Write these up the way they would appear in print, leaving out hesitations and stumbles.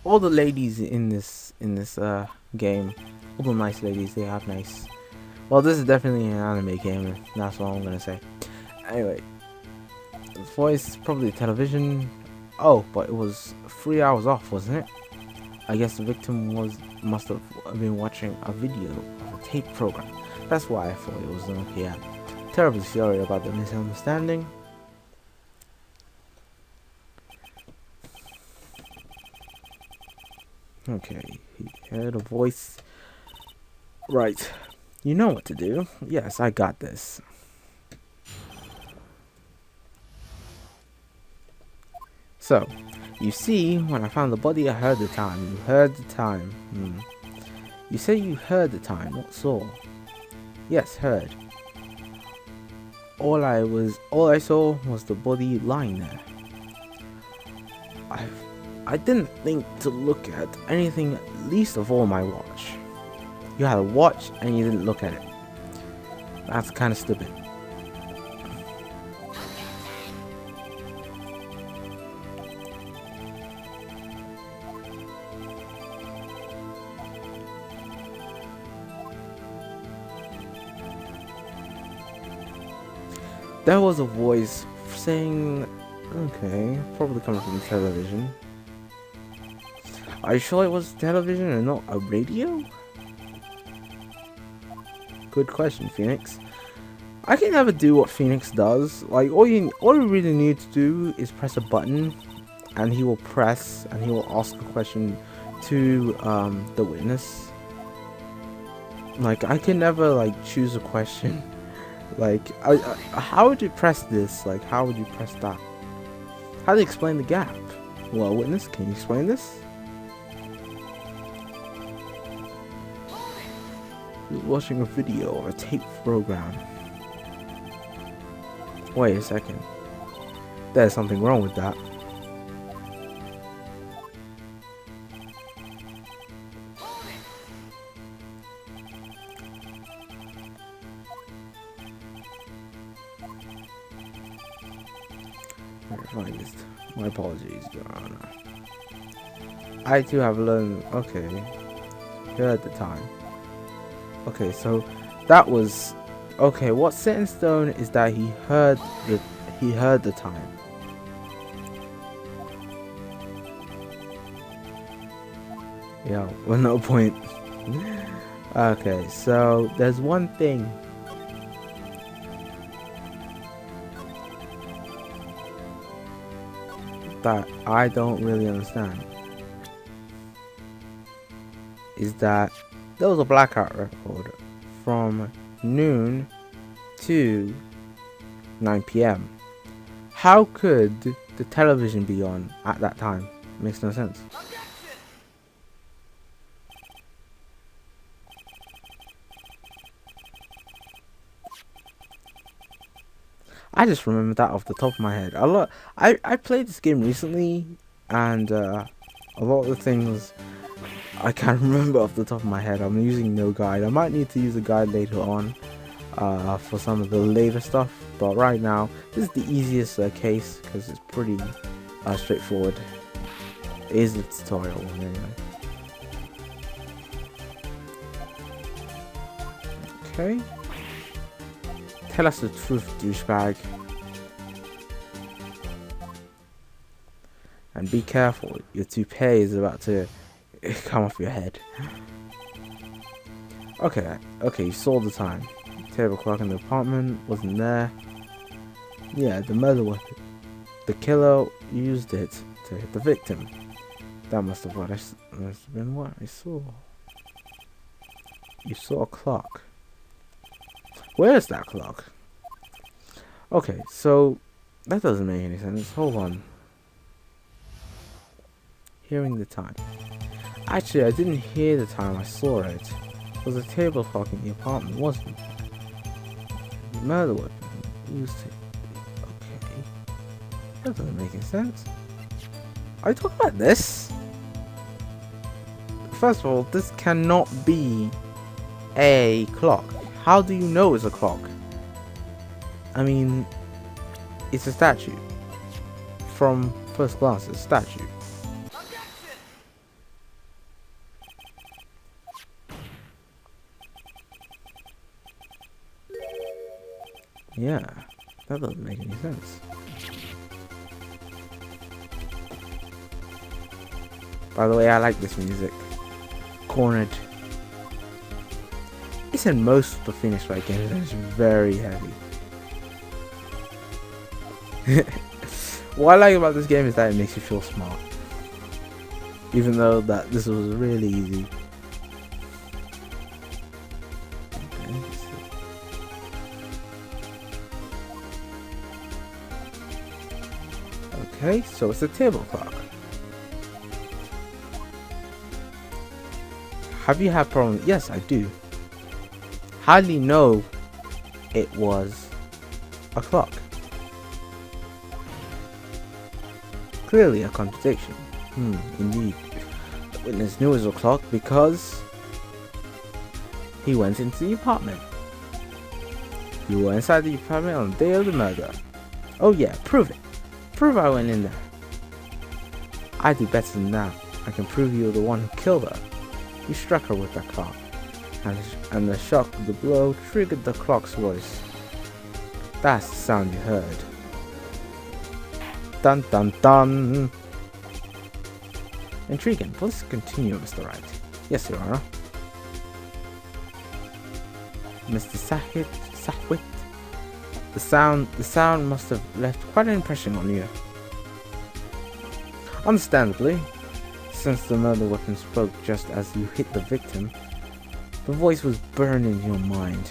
all the ladies in this game, all the nice ladies, they have nice. Well, this is definitely an anime game, and that's all I'm gonna say. Anyway, voice probably television. Oh, but it was 3 hours off, wasn't it? I guess the victim must have been watching a video of a tape program. That's why I thought it was 1 p.m. Terribly sorry about the misunderstanding. Okay, he heard a voice. Right. You know what to do. Yes, I got this. So, you see, when I found the body, I heard the time. You heard the time. You say you heard the time, not saw. Yes, heard. All I saw was the body lying there. I didn't think to look at anything, least of all my watch. You had a watch and you didn't look at it. That's kind of stupid. There was a voice saying, okay, probably coming from television. Are you sure it was television and not a radio? Good question, Pheonix. I can never do what Pheonix does. Like, all you really need to do is press a button, and he will ask a question to the witness. Like, I can never choose a question. Like, how would you press this? Like, how would you press that? How do you explain the gap? Well, witness, can you explain this? You're watching a video or a tape program. Wait a second. There's something wrong with that. My apologies, Your Honor. I too have learned. Okay, here at the time. Okay, so that was okay. What's set in stone is that he heard the time. Yeah, well, no point. Okay, so there's one thing. That I don't really understand is that there was a blackout record from noon to 9 p.m. How could the television be on at that time? It makes no sense. I just remember that off the top of my head. I played this game recently, and a lot of the things I can't remember off the top of my head. I'm using no guide. I might need to use a guide later on for some of the later stuff, but right now this is the easiest case because it's pretty straightforward. It is a tutorial one anyway. Okay. Tell us the truth, douchebag. And be careful, your toupee is about to come off your head. Okay, you saw the time. Table clock in the apartment wasn't there. Yeah, the murder weapon. The killer used it to hit the victim. That must have been what I saw. You saw a clock. Where is that clock? Okay, so that doesn't make any sense. Hold on. Hearing the time. Actually, I didn't hear the time, I saw it. It was a table clock in the apartment, wasn't it? The murder weapon used it. Okay. That doesn't make any sense. Are you talking about this? First of all, this cannot be a clock. How do you know it's a clock? I mean, it's a statue. From first glance, it's a statue. Yeah, that doesn't make any sense. By the way, I like this music. Cornered. It's in most of the Pheonix Wright games and it's very heavy. What I like about this game is that it makes you feel smart. Even though that this was really easy. Okay, so it's a table clock. Have you had problems? Yes, I do. How do you know it was a clock? Clearly a contradiction. Indeed. The witness knew it was a clock because he went into the apartment. You were inside the apartment on the day of the murder. Oh yeah, prove it. Prove I went in there. I do better than that. I can prove you were the one who killed her. You struck her with that clock, and the shock of the blow triggered the clock's voice. That's the sound you heard. Dun dun dun. Intriguing. Please continue, Mr. Wright. Yes, Your Honor. Mr. Sahwit. The sound must have left quite an impression on you. Understandably, since the murder weapon spoke just as you hit the victim, the voice was burned in your mind.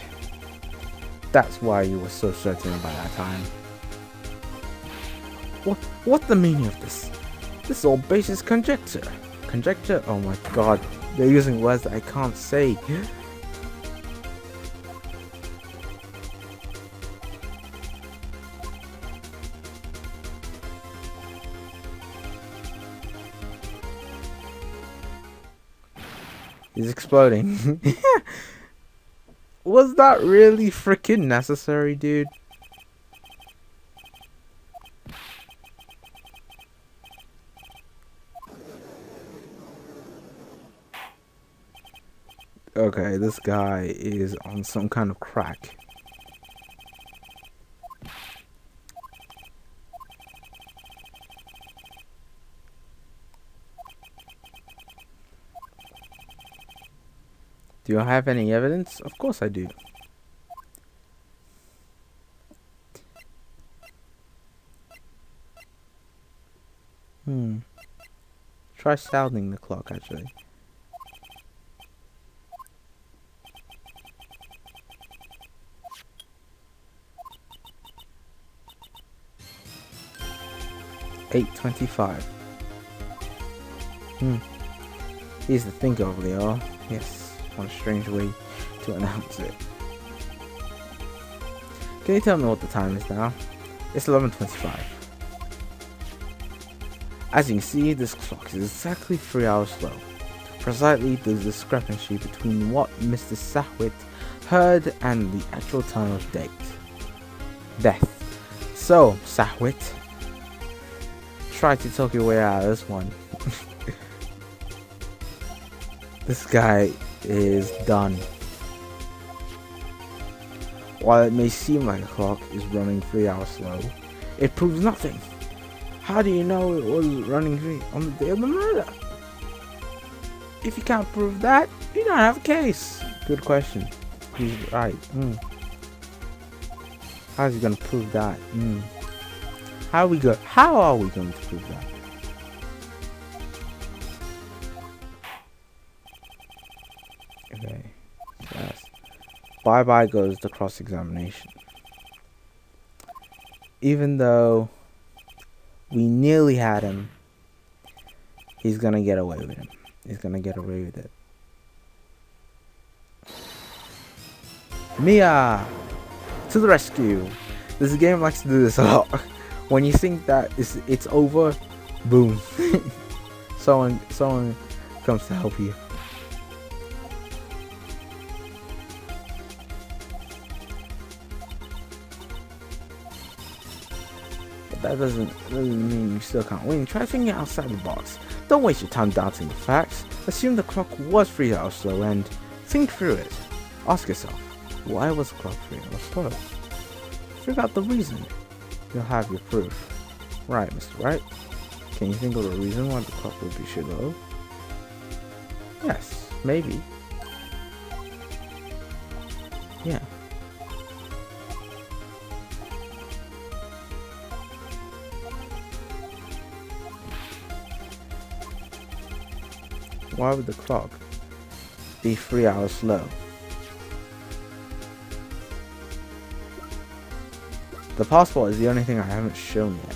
That's why you were so certain by that time. What the meaning of this? This is all baseless conjecture. Conjecture? Oh my god, they're using words that I can't say. He's exploding. Was that really freaking necessary, dude? Okay, this guy is on some kind of crack. Do I have any evidence? Of course I do. Try sounding the clock, actually. $8.25. He's the thinker over there. Yes, what a strange way to announce it. Can you tell me what the time is now? It's 11:25. As you can see, this clock is exactly 3 hours slow. Precisely the discrepancy between what Mr. Sahwit heard and the actual time of death. So, Sahwit, try to talk your way out of this one. This guy is done. While it may seem like a clock is running 3 hours slow, it proves nothing. How do you know it was running 3 on the day of the murder? If you can't prove that, you don't have a case. Good question. He's right. How's he gonna prove that? How are we going to prove that? Okay. Yes. Bye goes the cross-examination. Even though we nearly had him, he's gonna get away with him. He's gonna get away with it. Mia! To the rescue! This game likes to do this a lot. When you think that it's over, boom. someone comes to help you. But that doesn't mean you still can't win. Try thinking outside the box. Don't waste your time doubting the facts. Assume the clock was 3 hours slow and think through it. Ask yourself, why was the clock 3 hours slow? figure out the reason. You'll have your proof. Right, Mr. Wright. Can you think of the reason why the clock would be slow? Yes, maybe. Yeah. Why would the clock be 3 hours slow? The passport is the only thing I haven't shown yet.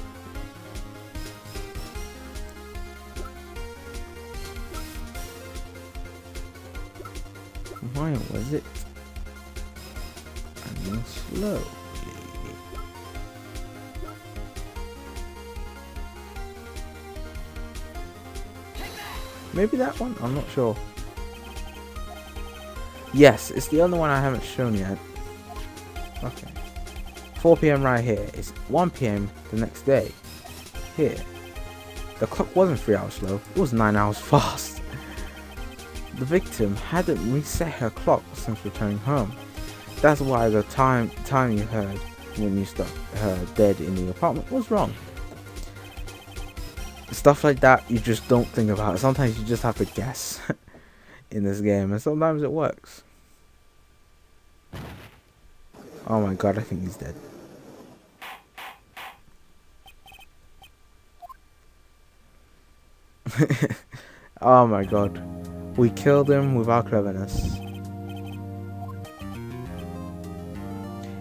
Why was it running slow? Maybe that one? I'm not sure. Yes, it's the only one I haven't shown yet. Okay. 4 PM right here. It's 1 PM the next day. Here. The clock wasn't 3 hours slow. It was 9 hours fast. The victim hadn't reset her clock since returning home. That's why the time you heard when you stuck her dead in the apartment was wrong. Stuff like that you just don't think about. Sometimes you just have to guess in this game, and sometimes it works. Oh my god, I think he's dead. Oh my god. We killed him with our cleverness.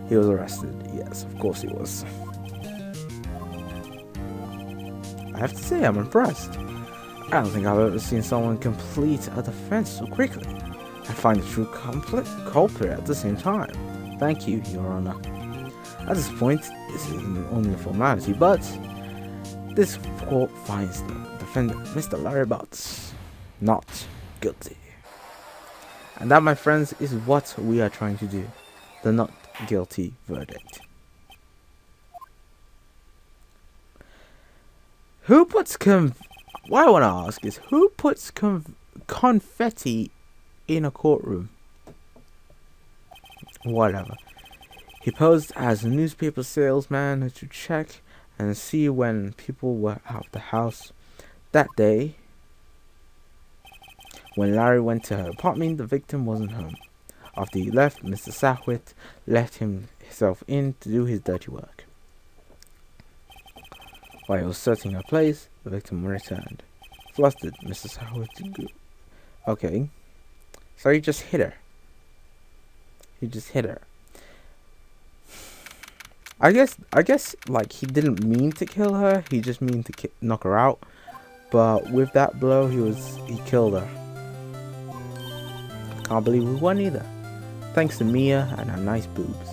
He was arrested. Yes, of course he was. I have to say, I'm impressed. I don't think I've ever seen someone complete a defense so quickly and find the true culprit at the same time. Thank you, Your Honor. At this point, this is only a formality, but this court finds the defendant, Mr. Larry Butz, not guilty. And that, my friends, is what we are trying to do. The not guilty verdict. Who puts what I want to ask is, who puts confetti in a courtroom? Whatever. He posed as a newspaper salesman to check and see when people were out of the house. That day, when Larry went to her apartment, the victim wasn't home. After he left, Mr. Sahwit let himself in to do his dirty work. While he was searching her place, the victim returned. Flustered, Mr. Sahwit. Okay. So he just hit her. I guess, like, he didn't mean to kill her. He just meant to knock her out. But with that blow, he killed her. I can't believe we won either. Thanks to Mia and her nice boobs.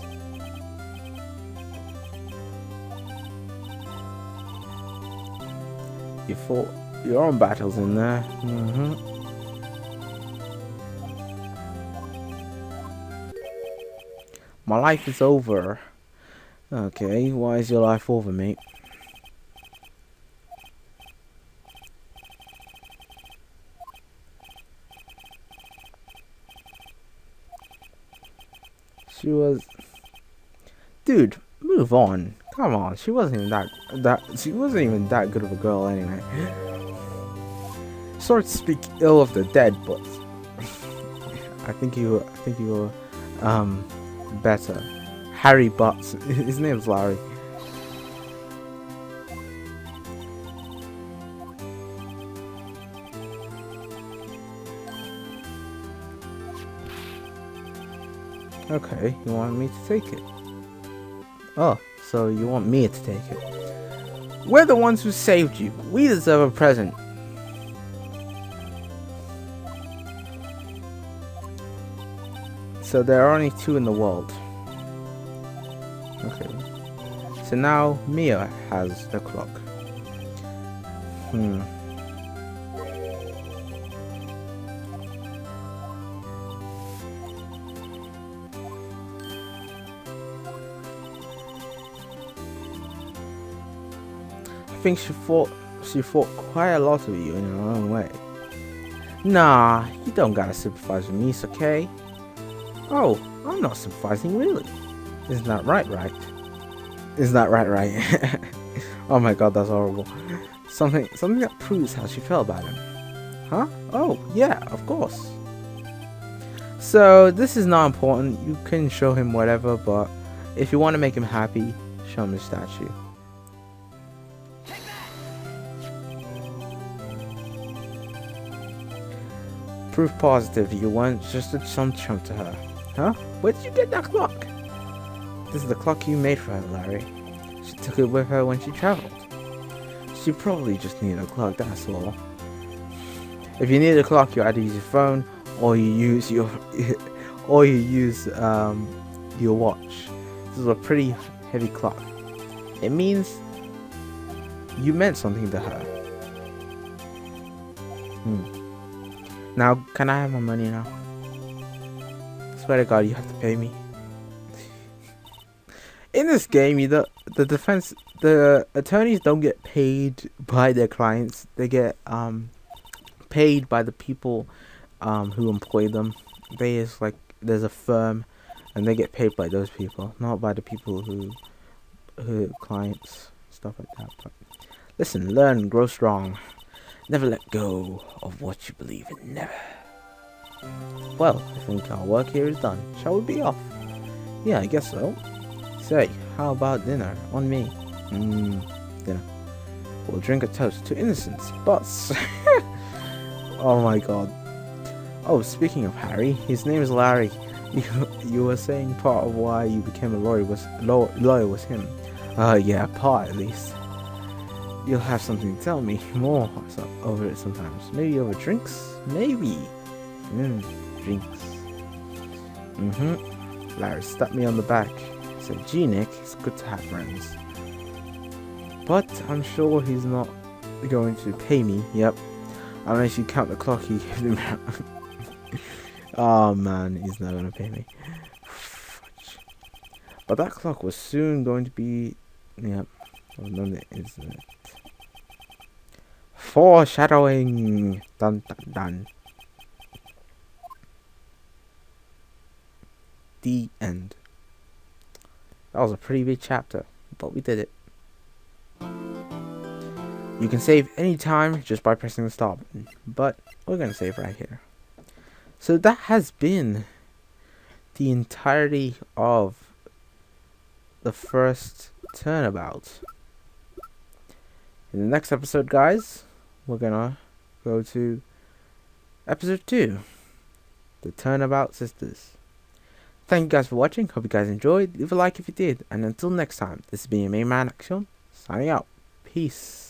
You fought your own battles in there. My life is over. Okay, why is your life over, mate? She was... Dude, move on. Come on, she wasn't even that good of a girl anyway. Sorry to speak ill of the dead, but I think you were better. Harry Butz. His name's Larry. Okay, you want me to take it? Oh, so you want me to take it? We're the ones who saved you. We deserve a present. So there are only 2 in the world. Okay. So now Mia has the clock. I think she fought quite a lot of you in her own way. Nah, you don't gotta sympathize with me, it's okay? Oh, I'm not sympathizing really. Isn't that right? Is that right? Oh my god, that's horrible. Something that proves how she felt about him. Huh? Oh, yeah, of course. So, this is not important. You can show him whatever, but if you want to make him happy, show him the statue. Proof positive you weren't just a chump to her. Huh? Where did you get that clock? This is the clock you made for her, Larry. She took it with her when she traveled. She probably just needed a clock, that's all. If you need a clock, you either use your phone or you use your your watch. This is a pretty heavy clock. It means you meant something to her. Now, can I have my money now? I swear to God, you have to pay me. In this game, the attorneys don't get paid by their clients. They get paid by the people who employ them. There's a firm, and they get paid by those people, not by the people who clients, stuff like that. But listen, learn, grow strong. Never let go of what you believe in. Never. Well, I think our work here is done. Shall we be off? Yeah, I guess so. Say, how about dinner? On me. Dinner. We'll drink a toast to innocence. Butz. Oh my god. Oh, speaking of Harry, his name is Larry. You were saying part of why you became a lawyer was him. Yeah, part at least. You'll have something to tell me more over it sometimes. Maybe over drinks? Maybe. Drinks. Larry slapped me on the back. Said, gee Nick, it's good to have friends. But I'm sure he's not going to pay me. Yep. Unless you count the clock he gave him. Oh man, he's not going to pay me. But that clock was soon going to be... Yep. Well, no, it isn't. Foreshadowing. Dun dun dun. The end. That was a pretty big chapter, but we did it. You can save anytime just by pressing the start button, but we're going to save right here. So that has been the entirety of the first turnabout. In the next episode, guys, we're gonna go to episode 2, the Turnabout Sisters. Thank you guys for watching. Hope you guys enjoyed. Leave a like if you did. And until next time, this has been your main man Action, signing out. Peace.